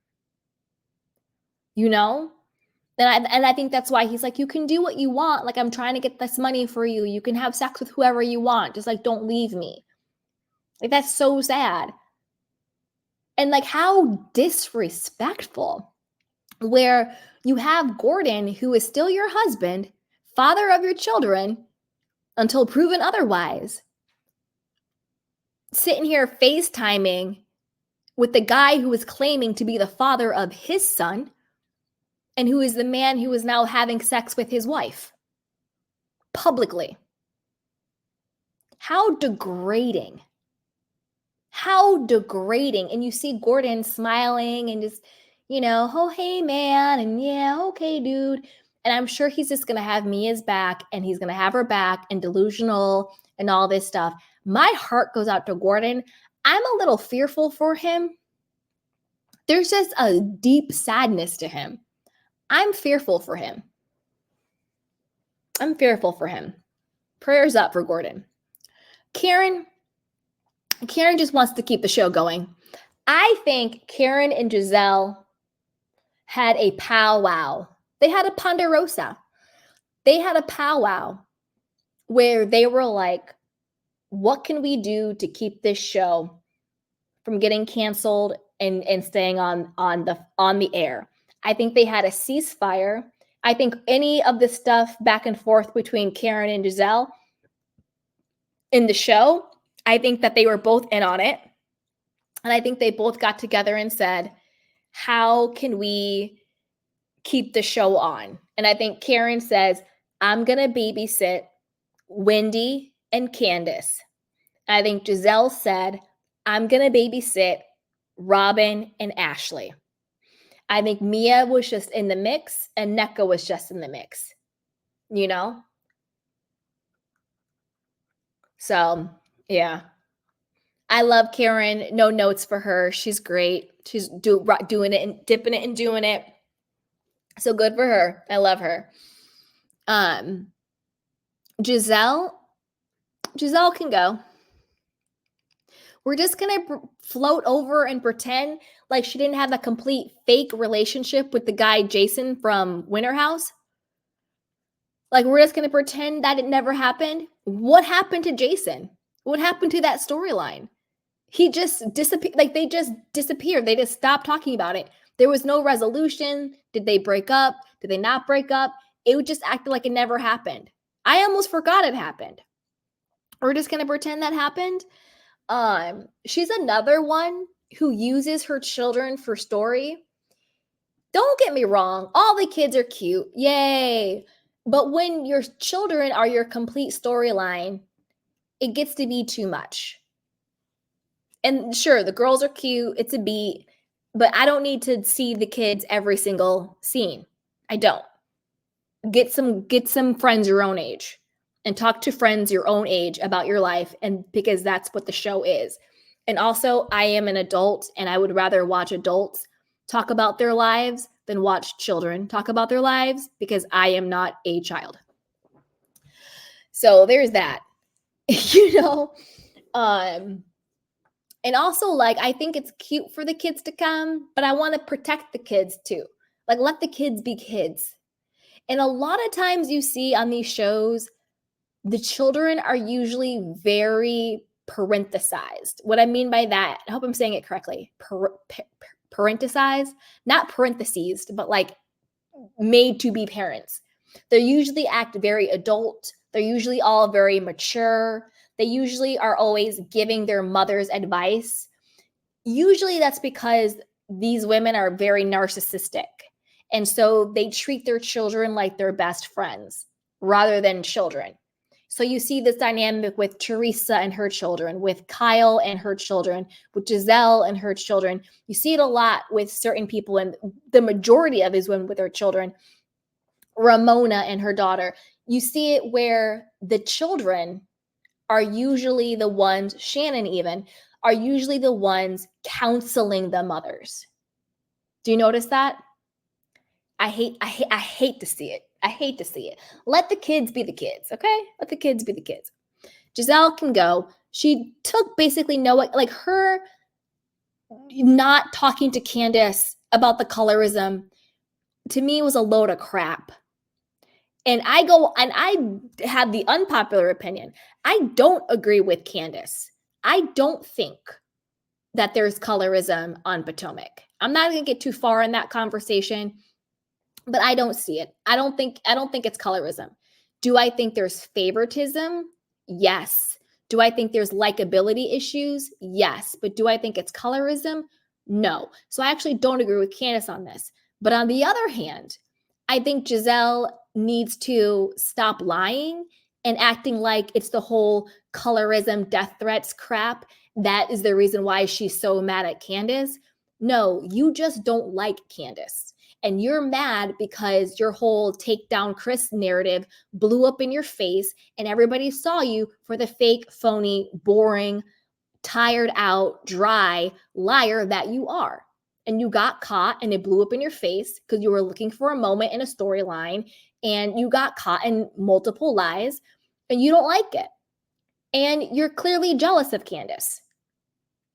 And I think that's why he's like, you can do what you want. Like, I'm trying to get this money for you. You can have sex with whoever you want. Just like, don't leave me. Like, that's so sad. And like, how disrespectful, where you have Gordon, who is still your husband, father of your children, until proven otherwise, sitting here FaceTiming with the guy who is claiming to be the father of his son and who is the man who is now having sex with his wife publicly. How degrading. How degrading. And you see Gordon smiling and just, oh, hey, man. And yeah, okay, dude. And I'm sure he's just going to have Mia's back and he's going to have her back and delusional and all this stuff. My heart goes out to Gordon. I'm a little fearful for him. There's just a deep sadness to him. I'm fearful for him. I'm fearful for him. Prayers up for Gordon. Karen just wants to keep the show going. I think Karen and Gizelle had a powwow. They had a ponderosa. They had a powwow where they were like, what can we do to keep this show from getting canceled and staying on the air? I think they had a ceasefire. I think any of the stuff back and forth between Karen and Gizelle in the show, I think that they were both in on it. And I think they both got together and said, how can we keep the show on? And I think Karen says, I'm going to babysit Wendy and Candiace. I think Gizelle said, I'm going to babysit Robyn and Ashley. I think Mia was just in the mix and Nneka was just in the mix, So, yeah. I love Karen. No notes for her. She's great. She's doing it and dipping it and doing it. So good for her. I love her. Gizelle can go. We're just going to float over and pretend like she didn't have a complete fake relationship with the guy Jason from Winter House. Like, we're just going to pretend that it never happened. What happened to Jason? What happened to that storyline? He just disappeared. Like, they just disappeared. They just stopped talking about it. There was no resolution. Did they break up? Did they not break up? It just acted like it never happened. I almost forgot it happened. We're just going to pretend that happened. She's another one who uses her children for story. Don't get me wrong. All the kids are cute. Yay. But when your children are your complete storyline, it gets to be too much. And sure, the girls are cute. It's a beat. But I don't need to see the kids every single scene. I don't. Get some friends your own age. And talk to friends your own age about your life, and because that's what the show is. And also, I am an adult, and I would rather watch adults talk about their lives than watch children talk about their lives, because I am not a child. So there's that, And also, like, I think it's cute for the kids to come, but I want to protect the kids too. Like, let the kids be kids. And a lot of times you see on these shows, the children are usually very parenthesized. What I mean by that, I hope I'm saying it correctly, parenthesized, not parentheses, but like made to be parents. They usually act very adult. They're usually all very mature. They usually are always giving their mothers advice. Usually that's because these women are very narcissistic. And so they treat their children like their best friends rather than children. So you see this dynamic with Teresa and her children, with Kyle and her children, with Gizelle and her children. You see it a lot with certain people, and the majority of these women with their children. Ramona and her daughter. You see it where the children are usually the ones, Shannon even, are usually the ones counseling the mothers. Do you notice that? I hate to see it. I hate to see it. Let the kids be the kids, okay? Let the kids be the kids. Gizelle can go. She took basically Noah, like her not talking to Candiace about the colorism, to me was a load of crap. And I have the unpopular opinion. I don't agree with Candiace. I don't think that there's colorism on Potomac. I'm not going to get too far in that conversation, but I don't see it. I don't think it's colorism. Do I think there's favoritism? Yes. Do I think there's likability issues? Yes. But do I think it's colorism? No. So I actually don't agree with Candiace on this. But on the other hand, I think Gizelle needs to stop lying and acting like it's the whole colorism, death threats crap. That is the reason why she's so mad at Candiace. No, you just don't like Candiace. And you're mad because your whole take down Chris narrative blew up in your face and everybody saw you for the fake, phony, boring, tired out, dry liar that you are. And you got caught and it blew up in your face because you were looking for a moment in a storyline and you got caught in multiple lies and you don't like it. And you're clearly jealous of Candiace.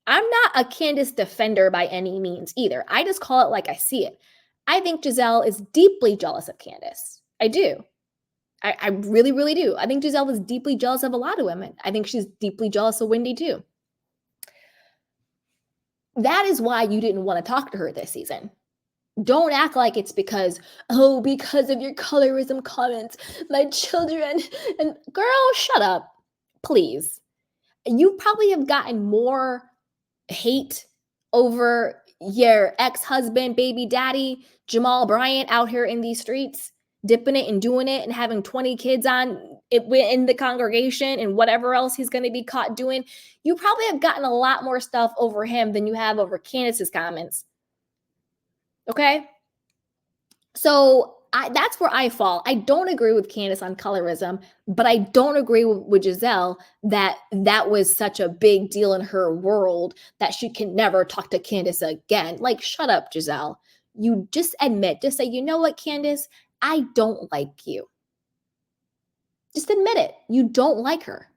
I'm not a Candiace defender by any means either. I just call it like I see it. I think Gizelle is deeply jealous of Candiace. I do. I really, really do. I think Gizelle is deeply jealous of a lot of women. I think she's deeply jealous of Wendy too. That is why you didn't want to talk to her this season. Don't act like it's because of your colorism comments, my children. And girl, shut up, please. You probably have gotten more hate over your ex-husband, baby daddy, Jamal Bryant out here in these streets, dipping it and doing it and having 20 kids on it in the congregation and whatever else he's going to be caught doing. You probably have gotten a lot more stuff over him than you have over Candiace's comments. Okay? So that's where I fall. I don't agree with Candiace on colorism, but I don't agree with Gizelle that was such a big deal in her world that she can never talk to Candiace again. Like, shut up, Gizelle. You just say, you know what, Candiace? I don't like you. Just admit it. You don't like her.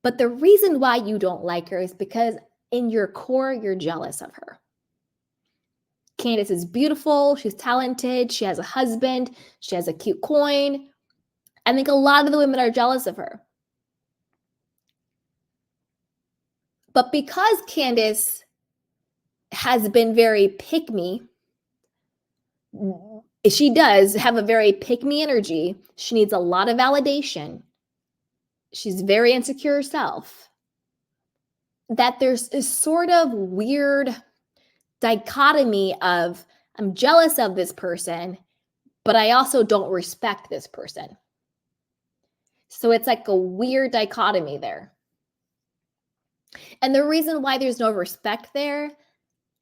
But the reason why you don't like her is because in your core, you're jealous of her. Candiace is beautiful. She's talented. She has a husband. She has a cute coin. I think a lot of the women are jealous of her. But because Candiace has been very pick-me, she does have a very pick-me energy. She needs a lot of validation. She's very insecure herself. That there's this sort of weird dichotomy of I'm jealous of this person, but I also don't respect this person. So it's like a weird dichotomy there. And the reason why there's no respect there,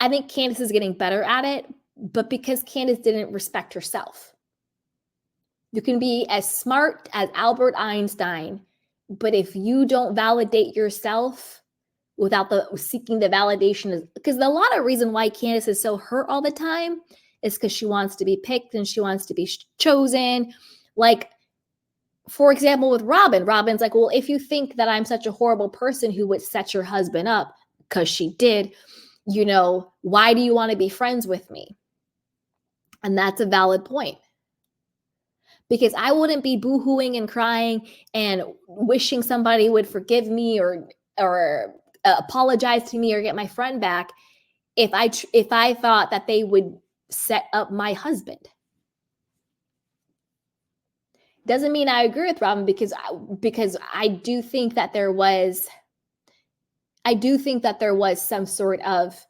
I think Candiace is getting better at it, but because Candiace didn't respect herself. You can be as smart as Albert Einstein, but if you don't validate yourself without seeking the validation, because a lot of reason why Candiace is so hurt all the time is because she wants to be picked and she wants to be chosen. Like, for example, with Robyn, Robyn's like, well, if you think that I'm such a horrible person who would set your husband up, because she did, why do you want to be friends with me? And that's a valid point. Because I wouldn't be boohooing and crying and wishing somebody would forgive me or apologize to me or get my friend back if I thought that they would set up my husband. Doesn't mean I agree with Robyn because I do think that there was some sort of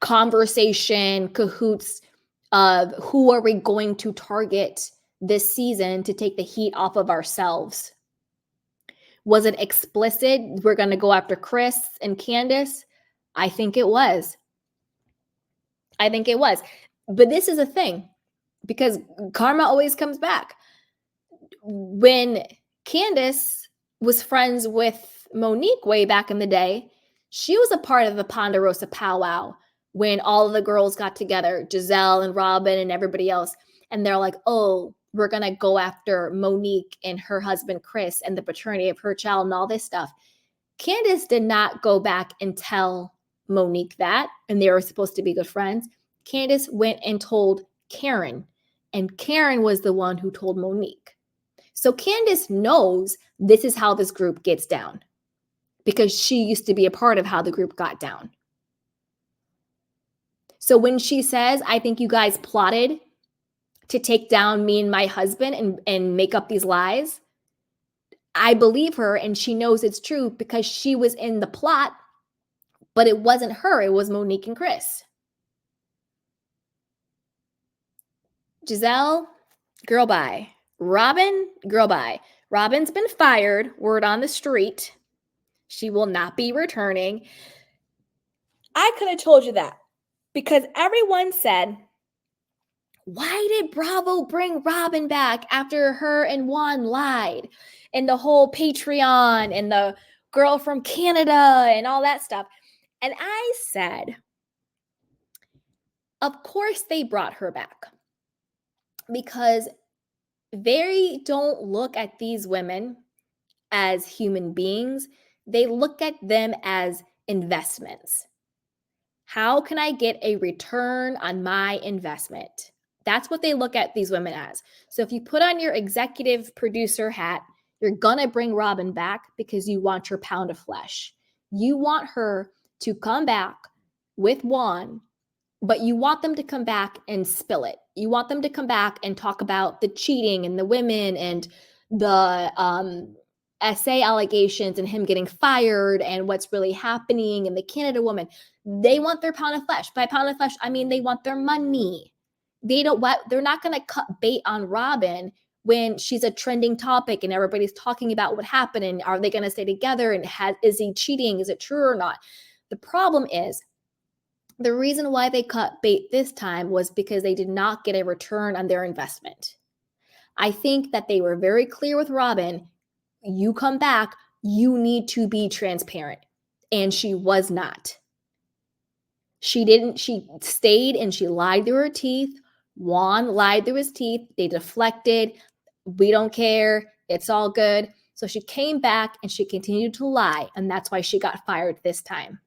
conversation, cahoots of who are we going to target this season to take the heat off of ourselves. Was it explicit? We're going to go after Chris and Candiace? I think it was. But this is a thing because karma always comes back. When Candiace was friends with Monique way back in the day, she was a part of the Ponderosa powwow when all of the girls got together, Gizelle and Robyn and everybody else. And they're like, oh, we're going to go after Monique and her husband, Chris, and the paternity of her child and all this stuff. Candiace did not go back and tell Monique that, and they were supposed to be good friends. Candiace went and told Karen, and Karen was the one who told Monique. So Candiace knows this is how this group gets down. because she used to be a part of how the group got down. So when she says, I think you guys plotted to take down me and my husband and make up these lies, I believe her, and she knows it's true because she was in the plot, but it wasn't her. It was Monique and Chris. Gizelle, girl bye. Robyn, girl bye. Robyn's been fired. Word on the street. She will not be returning. I could have told you that because everyone said, why did Bravo bring Robyn back after her and Juan lied? And the whole Patreon and the girl from Canada and all that stuff. And I said, of course they brought her back because they don't look at these women as human beings. They look at them as investments. How can I get a return on my investment? That's what they look at these women as. So if you put on your executive producer hat, you're going to bring Robyn back because you want your pound of flesh. You want her to come back with Juan, but you want them to come back and spill it. You want them to come back and talk about the cheating and the women and the essay allegations and him getting fired and what's really happening and the Canada woman. They want their pound of flesh. By pound of flesh, I mean they want their money. They're not going to cut bait on Robyn when she's a trending topic and everybody's talking about what happened and are they going to stay together and is he cheating? Is it true or not? The problem is the reason why they cut bait this time was because they did not get a return on their investment. I think that they were very clear with Robyn. You come back, you need to be transparent. And she was not. She stayed and she lied through her teeth. Juan lied through his teeth. They deflected. We don't care. It's all good. So she came back and she continued to lie. And that's why she got fired this time.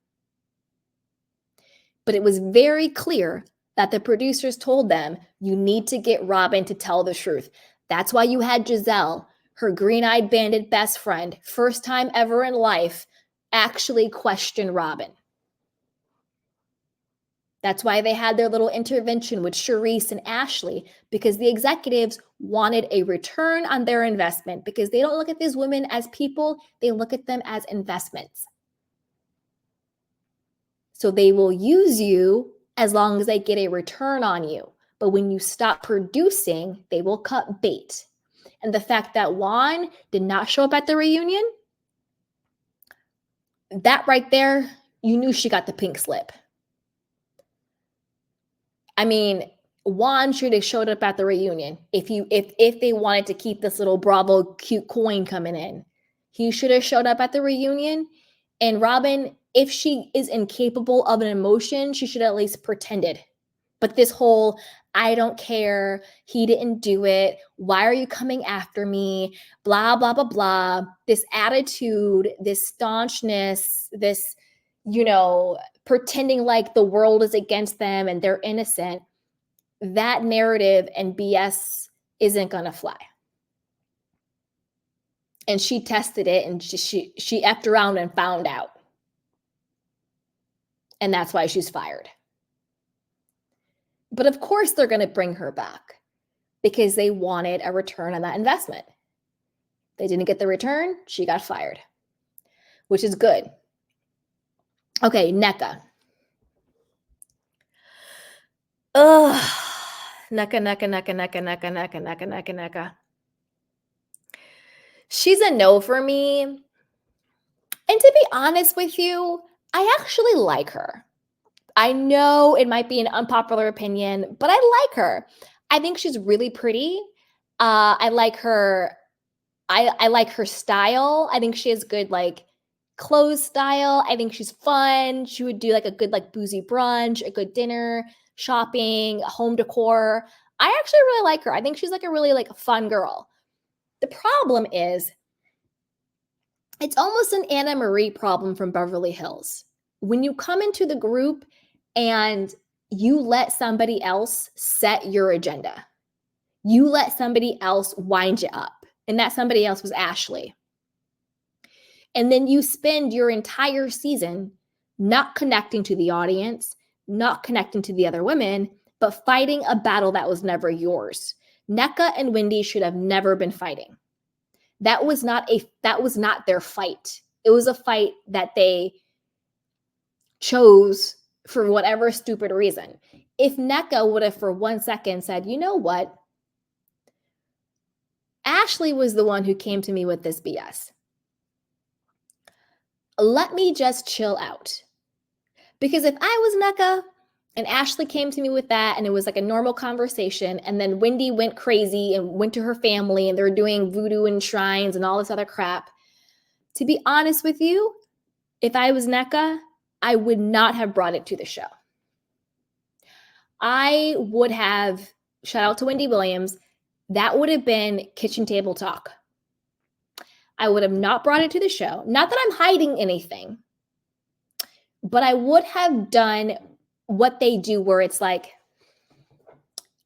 But it was very clear that the producers told them, you need to get Robyn to tell the truth. That's why you had Gizelle, her green-eyed bandit best friend, first time ever in life, actually question Robyn. That's why they had their little intervention with Charisse and Ashley, because the executives wanted a return on their investment, because they don't look at these women as people, they look at them as investments. So they will use you as long as they get a return on you. But when you stop producing, they will cut bait. And the fact that Juan did not show up at the reunion, that right there, you knew she got the pink slip. I mean, Juan should have showed up at the reunion if they wanted to keep this little Bravo cute coin coming in. He should have showed up at the reunion. And Robyn, if she is incapable of an emotion, she should at least pretended. But this whole, I don't care, he didn't do it, why are you coming after me, blah, blah, blah, blah, this attitude, this staunchness, this, pretending like the world is against them and they're innocent, that narrative and BS isn't going to fly. And she tested it and she effed around and found out. And that's why she's fired. But of course they're going to bring her back because they wanted a return on that investment. They didn't get the return. She got fired, which is good. Okay, Nneka. Ugh. Nneka. She's a no for me. And to be honest with you, I actually like her. I know it might be an unpopular opinion, but I like her. I think she's really pretty. I like her. I like her style. I think she has good clothes style. I think she's fun. She would do a good boozy brunch, a good dinner, shopping, home decor. I actually really like her. I think she's a really fun girl. The problem is it's almost an Anna Marie problem from Beverly Hills. When you come into the group and you let somebody else set your agenda, you let somebody else wind you up. And that somebody else was Ashley. And then you spend your entire season not connecting to the audience, not connecting to the other women, but fighting a battle that was never yours. Nneka and Wendy should have never been fighting. That was not their fight. It was a fight that they chose for whatever stupid reason. If Nneka would have for 1 second said, you know what? Ashley was the one who came to me with this BS. Let me just chill out. Because if I was Nneka and Ashley came to me with that and it was like a normal conversation, and then Wendy went crazy and went to her family and they're doing voodoo and shrines and all this other crap, to be honest with you, if I was Nneka, I would not have brought it to the show. I would have, shout out to Wendy Williams, that would have been kitchen table talk. I would have not brought it to the show. Not that I'm hiding anything, but I would have done what they do where it's like,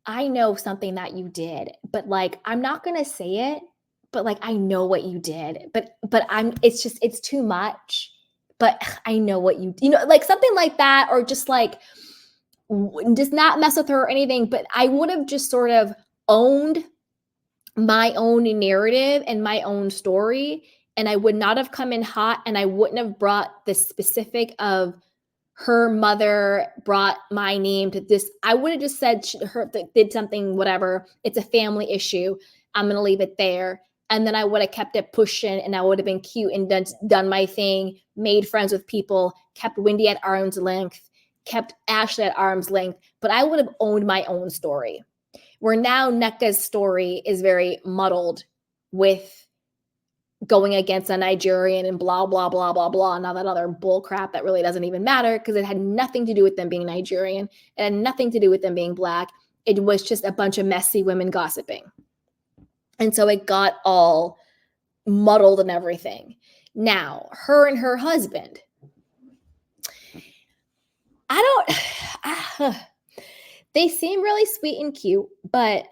I know something that you did, but like, I'm not going to say it, but like, I know what you did, but it's too much, but I know what you like something like that, or just like, just not mess with her or anything. But I would have just sort of owned my own narrative and my own story. And I would not have come in hot, and I wouldn't have brought the specific of her mother brought my name to this. I would have just said her did something, whatever. It's a family issue. I'm going to leave it there. And then I would have kept it pushing, and I would have been cute and done my thing, made friends with people, kept Wendy at arm's length, kept Ashley at arm's length. But I would have owned my own story. Where now Nneka's story is very muddled with going against a Nigerian and blah, blah, blah, blah, blah, and all that other bull crap that really doesn't even matter, because it had nothing to do with them being Nigerian. It had nothing to do with them being Black. It was just a bunch of messy women gossiping. And so it got all muddled and everything. Now, her and her husband, they seem really sweet and cute, but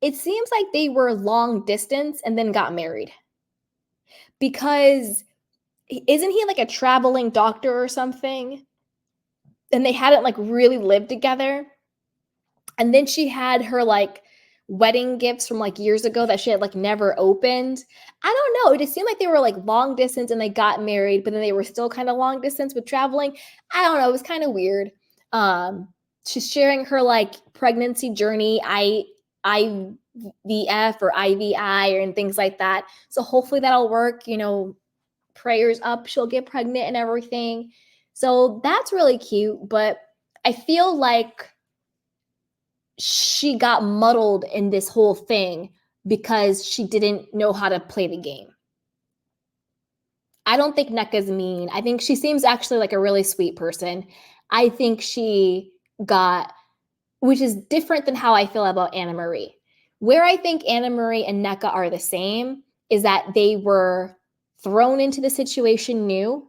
it seems like they were long distance and then got married. Because isn't he like a traveling doctor or something? And they hadn't like really lived together. And then she had her like wedding gifts from like years ago that she had like never opened. I don't know. It just seemed like they were like long distance and they got married, but then they were still kind of long distance with traveling. I don't know. It was kind of weird. She's sharing her like pregnancy journey, IVF or IVI and things like that. So hopefully that'll work, prayers up, she'll get pregnant and everything. So that's really cute, but I feel like she got muddled in this whole thing because she didn't know how to play the game. I don't think Nneka's mean. I think she seems actually like a really sweet person. I think she got, which is different than how I feel about Anna Marie. Where I think Anna Marie and Nneka are the same is that they were thrown into the situation new,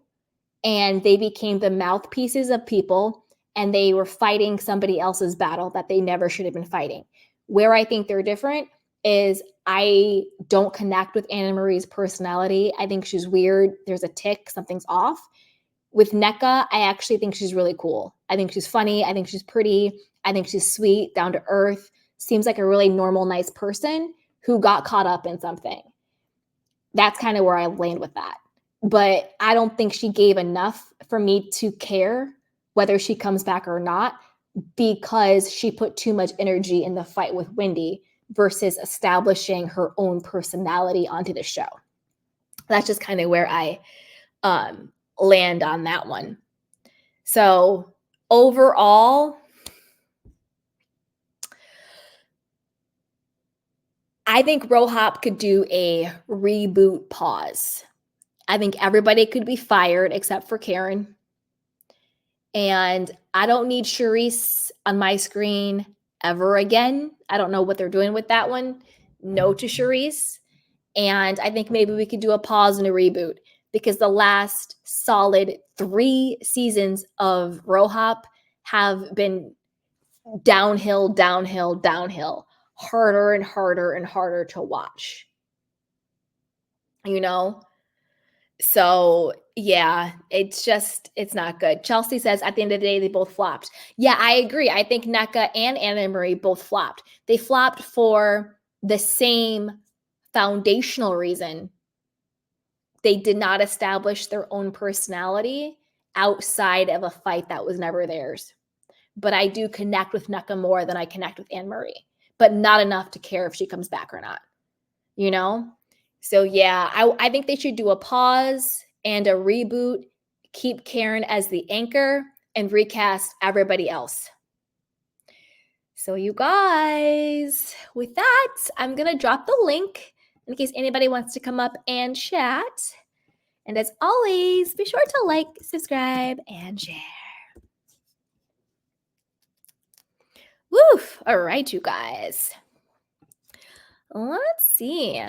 and they became the mouthpieces of people, and they were fighting somebody else's battle that they never should have been fighting. Where I think they're different is I don't connect with Anna Marie's personality. I think she's weird. There's a tick, something's off. With Nneka, I actually think she's really cool. I think she's funny. I think she's pretty. I think she's sweet, down to earth, seems like a really normal, nice person who got caught up in something. That's kind of where I land with that. But I don't think she gave enough for me to care whether she comes back or not, because she put too much energy in the fight with Wendy versus establishing her own personality onto the show. That's just kind of where I land on that one. So overall, I think RoHop could do a reboot pause. I think everybody could be fired except for Karen. And I don't need Charisse on my screen ever again. I don't know what they're doing with that one. No to Charisse. And I think maybe we could do a pause and a reboot, because the last solid 3 seasons of RoHop have been downhill, downhill, downhill. Harder and harder and harder to watch. So, yeah, it's not good. Chelsea says, "At the end of the day, they both flopped." Yeah, I agree. I think Nneka and Anna Marie both flopped. They flopped for the same foundational reason. They did not establish their own personality outside of a fight that was never theirs. But I do connect with Nneka more than I connect with Anne Marie, but not enough to care if she comes back or not, you know? So yeah, I think they should do a pause and a reboot, keep Karen as the anchor, and recast everybody else. So you guys, with that, I'm going to drop the link in case anybody wants to come up and chat. And as always, be sure to like, subscribe, and share. Woof. All right, you guys. Let's see.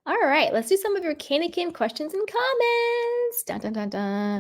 All right, let's do some of your Candy questions and comments. Dun, dun, dun, dun.